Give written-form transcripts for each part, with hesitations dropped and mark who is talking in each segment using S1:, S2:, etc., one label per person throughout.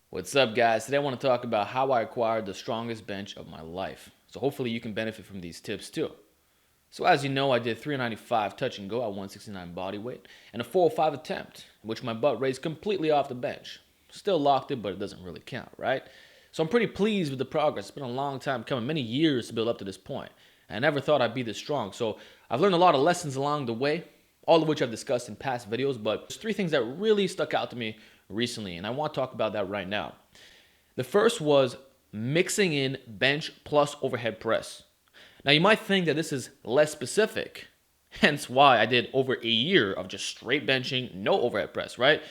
S1: What's up, guys? Today I want to talk about how I acquired the strongest bench of my life. So hopefully you can benefit from these tips too. So as you know, I did 395 touch and go at 169 body weight and a 405 attempt, in which my butt raised completely off the bench. Still locked it, but it doesn't really count, right? So I'm pretty pleased with the progress. It's been a long time coming, many years to build up to this point. I never thought I'd be this strong. So I've learned a lot of lessons along the way, all of which I've discussed in past videos, but there's three things that really stuck out to me recently, and I want to talk about that right now. The first was mixing in bench plus overhead press. Now, you might think that this is less specific, hence why I did over a year of just straight benching, no overhead press, right?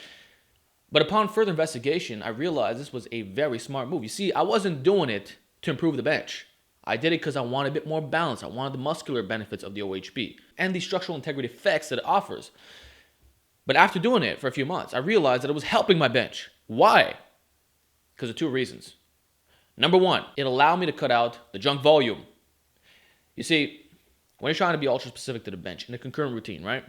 S1: But upon further investigation, I realized this was a very smart move. You see, I wasn't doing it to improve the bench. I did it because I wanted a bit more balance. I wanted the muscular benefits of the OHP and the structural integrity effects that it offers. But after doing it for a few months, I realized that it was helping my bench. Why? Because of two reasons. Number one, it allowed me to cut out the junk volume. You see, when you're trying to be ultra specific to the bench in a concurrent routine, right?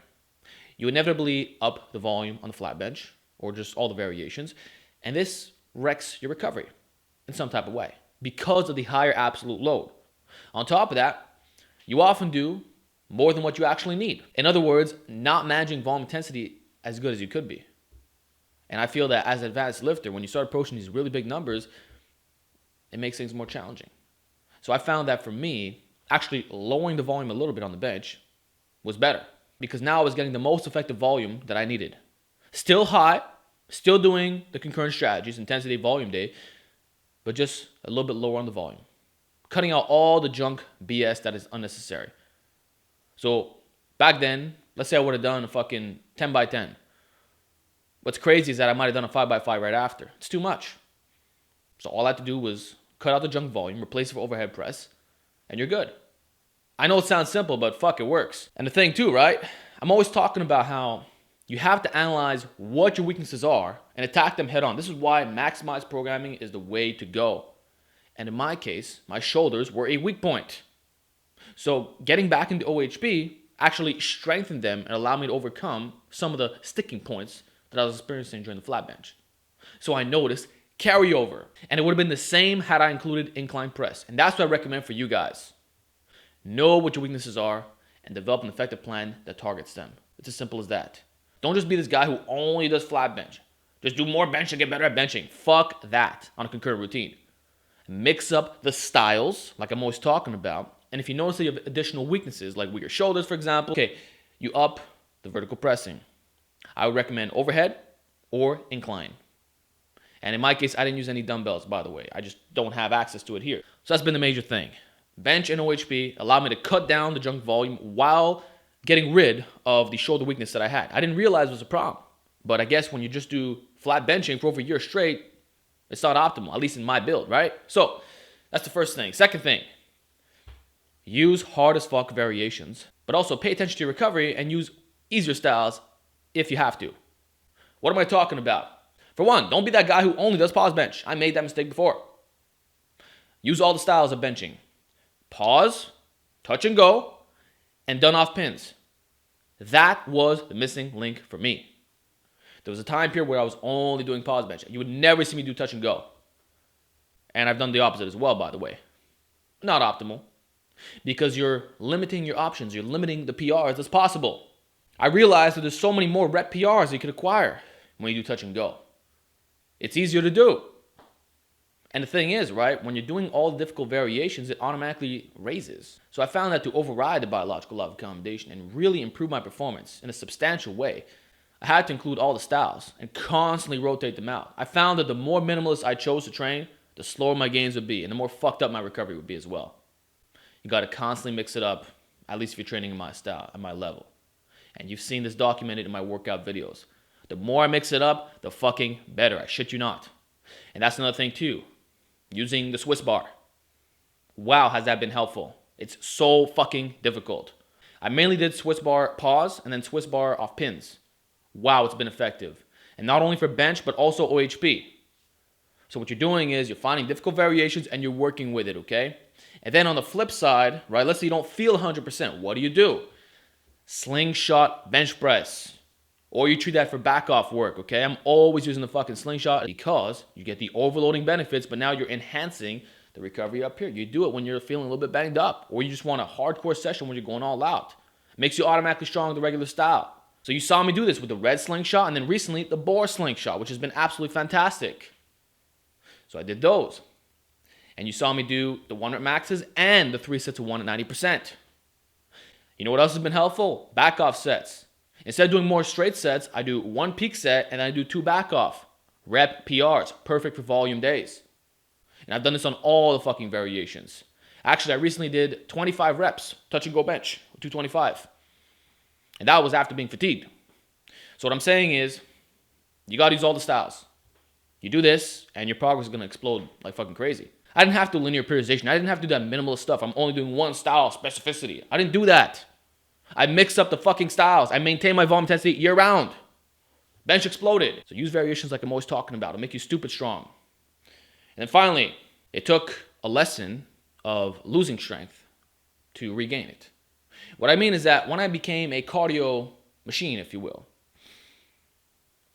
S1: You inevitably up the volume on the flat bench or just all the variations, and this wrecks your recovery in some type of way because of the higher absolute load. On top of that, you often do more than what you actually need. In other words, not managing volume intensity as good as you could be. And I feel that as an advanced lifter, when you start approaching these really big numbers, it makes things more challenging. So I found that for me, actually lowering the volume a little bit on the bench was better because now I was getting the most effective volume that I needed. Still high, still doing the concurrent strategies, intensity, volume day, but just a little bit lower on the volume. Cutting out all the junk BS that is unnecessary. So back then, let's say I would have done a fucking 10 by 10. What's crazy is that I might have done a 5 by 5 right after. It's too much. So all I had to do was cut out the junk volume, replace it for overhead press, and you're good. I know it sounds simple, but fuck, it works. And the thing too, right? I'm always talking about how you have to analyze what your weaknesses are and attack them head on. This is why maximized programming is the way to go. And in my case, my shoulders were a weak point. So getting back into OHP actually strengthened them and allowed me to overcome some of the sticking points that I was experiencing during the flat bench. So I noticed carryover, and it would have been the same had I included incline press. And that's what I recommend for you guys. Know what your weaknesses are and develop an effective plan that targets them. It's as simple as that. Don't just be this guy who only does flat bench. Just do more bench and get better at benching. Fuck that on a concurrent routine. Mix up the styles, like I'm always talking about. And if you notice that you have additional weaknesses, like weaker shoulders, for example, okay, you up the vertical pressing. I would recommend overhead or incline. And in my case, I didn't use any dumbbells, by the way. I just don't have access to it here. So that's been the major thing. Bench and OHP allowed me to cut down the junk volume while getting rid of the shoulder weakness that I had. I didn't realize it was a problem. But I guess when you just do flat benching for over a year straight, it's not optimal, at least in my build, right? So that's the first thing. Second thing, use hard as fuck variations, but also pay attention to your recovery and use easier styles if you have to. What am I talking about? For one, don't be that guy who only does pause bench. I made that mistake before. Use all the styles of benching. Pause, touch and go, and done off pins. That was the missing link for me. There was a time period where I was only doing pause bench. You would never see me do touch and go. And I've done the opposite as well, by the way. Not optimal. Because you're limiting your options. You're limiting the PRs as possible. I realized that there's so many more rep PRs you could acquire when you do touch and go. It's easier to do. And the thing is, right, when you're doing all the difficult variations, it automatically raises. So I found that to override the biological law of accommodation and really improve my performance in a substantial way, I had to include all the styles and constantly rotate them out. I found that the more minimalist I chose to train, the slower my gains would be and the more fucked up my recovery would be as well. You got to constantly mix it up, at least if you're training in my style, at my level. And you've seen this documented in my workout videos. The more I mix it up, the fucking better. I shit you not. And that's another thing too. Using the Swiss bar. Wow, has that been helpful. It's so fucking difficult. I mainly did Swiss bar pause and then Swiss bar off pins. Wow, it's been effective. And not only for bench, but also OHP. So what you're doing is you're finding difficult variations and you're working with it, okay? And then on the flip side, right, let's say you don't feel 100%. What do? Slingshot bench press. Or you treat that for back off work, okay? I'm always using the fucking slingshot because you get the overloading benefits, but now you're enhancing the recovery up here. You do it when you're feeling a little bit banged up, or you just want a hardcore session when you're going all out. Makes you automatically strong in the regular style. So you saw me do this with the red slingshot and then recently the boar slingshot, which has been absolutely fantastic. So I did those. And you saw me do the 1 rep maxes and the 3 sets of 1 at 90%. You know what else has been helpful? Back off sets. Instead of doing more straight sets, I do 1 peak set and then I do 2 back off. Rep PRs, perfect for volume days. And I've done this on all the fucking variations. Actually, I recently did 25 reps, touch and go bench, 225. And that was after being fatigued. So what I'm saying is, you gotta use all the styles. You do this, and your progress is gonna explode like fucking crazy. I didn't have to do linear periodization. I didn't have to do that minimalist stuff. I'm only doing one style, specificity. I didn't do that. I mixed up the fucking styles. I maintained my volume intensity year round. Bench exploded. So use variations like I'm always talking about. It'll make you stupid strong. And then finally, it took a lesson of losing strength to regain it. What I mean is that when I became a cardio machine, if you will,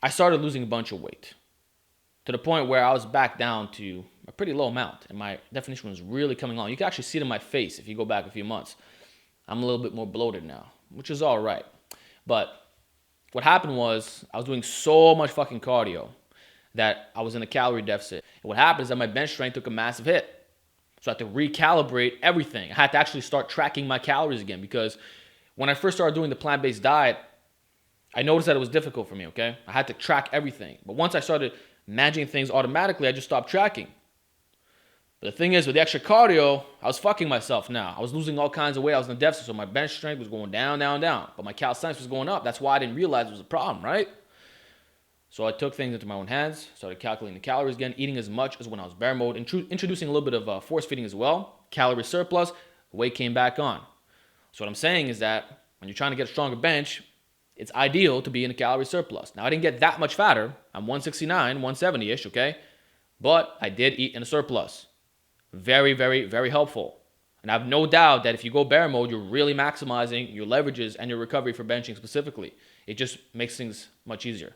S1: I started losing a bunch of weight to the point where I was back down to a pretty low amount, and my definition was really coming on. You can actually see it in my face if you go back a few months. I'm a little bit more bloated now, which is all right. But what happened was I was doing so much fucking cardio that I was in a calorie deficit. And what happened is that my bench strength took a massive hit. So I had to recalibrate everything. I had to actually start tracking my calories again because when I first started doing the plant-based diet, I noticed that it was difficult for me, okay? I had to track everything. But once I started managing things automatically, I just stopped tracking. But the thing is, with the extra cardio, I was fucking myself now. I was losing all kinds of weight. I was in a deficit, so my bench strength was going down, down, down. But my calisthenics was going up. That's why I didn't realize it was a problem, right? So I took things into my own hands, started calculating the calories again, eating as much as when I was bear mode, introducing a little bit of force feeding as well, calorie surplus, weight came back on. So what I'm saying is that when you're trying to get a stronger bench, it's ideal to be in a calorie surplus. Now, I didn't get that much fatter. I'm 169, 170-ish, okay? But I did eat in a surplus. Very, very, very helpful. And I have no doubt that if you go bear mode, you're really maximizing your leverages and your recovery for benching specifically. It just makes things much easier.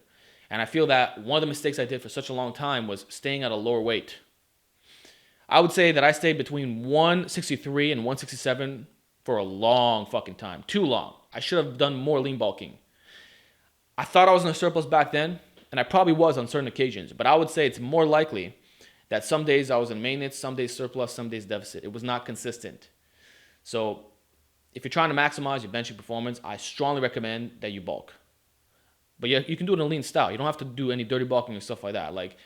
S1: And I feel that one of the mistakes I did for such a long time was staying at a lower weight. I would say that I stayed between 163 and 167 for a long fucking time. Too long. I should have done more lean bulking. I thought I was in a surplus back then, and I probably was on certain occasions, but I would say it's more likely that some days I was in maintenance, some days surplus, some days deficit. It was not consistent. So if you're trying to maximize your benching performance, I strongly recommend that you bulk. But you can do it in a lean style. You don't have to do any dirty bulking or stuff like that. Like,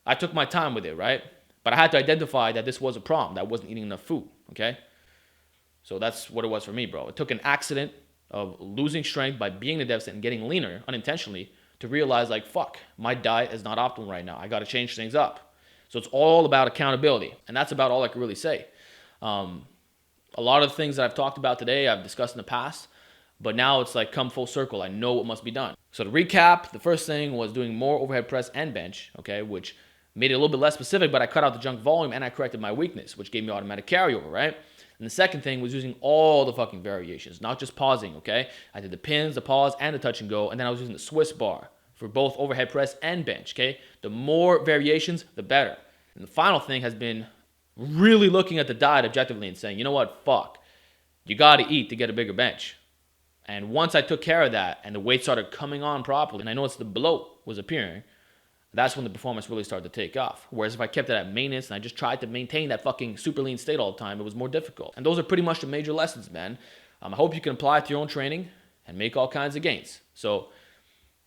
S1: I took my time with it, right? But I had to identify that this was a problem, that I wasn't eating enough food, okay? So that's what it was for me, bro. It took an accident of losing strength by being in a deficit and getting leaner unintentionally to realize, like, fuck, my diet is not optimal right now. I got to change things up. So it's all about accountability, and that's about all I can really say. A lot of the things that I've talked about today, I've discussed in the past, but now it's like come full circle. I know what must be done. So to recap, the first thing was doing more overhead press and bench, okay, which made it a little bit less specific, but I cut out the junk volume and I corrected my weakness, which gave me automatic carryover, right? And the second thing was using all the fucking variations, not just pausing, okay? I did the pins, the pause, and the touch and go, and then I was using the Swiss bar for both overhead press and bench, okay? The more variations, the better. And the final thing has been really looking at the diet objectively and saying, you know what, fuck, you gotta eat to get a bigger bench. And once I took care of that and the weight started coming on properly, and I noticed the bloat was appearing, that's when the performance really started to take off. Whereas if I kept it at maintenance and I just tried to maintain that fucking super lean state all the time, it was more difficult. And those are pretty much the major lessons, man. I hope you can apply it to your own training and make all kinds of gains. So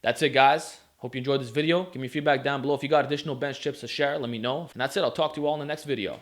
S1: that's it, guys. Hope you enjoyed this video. Give me feedback down below. If you got additional bench tips to share, let me know. And that's it. I'll talk to you all in the next video.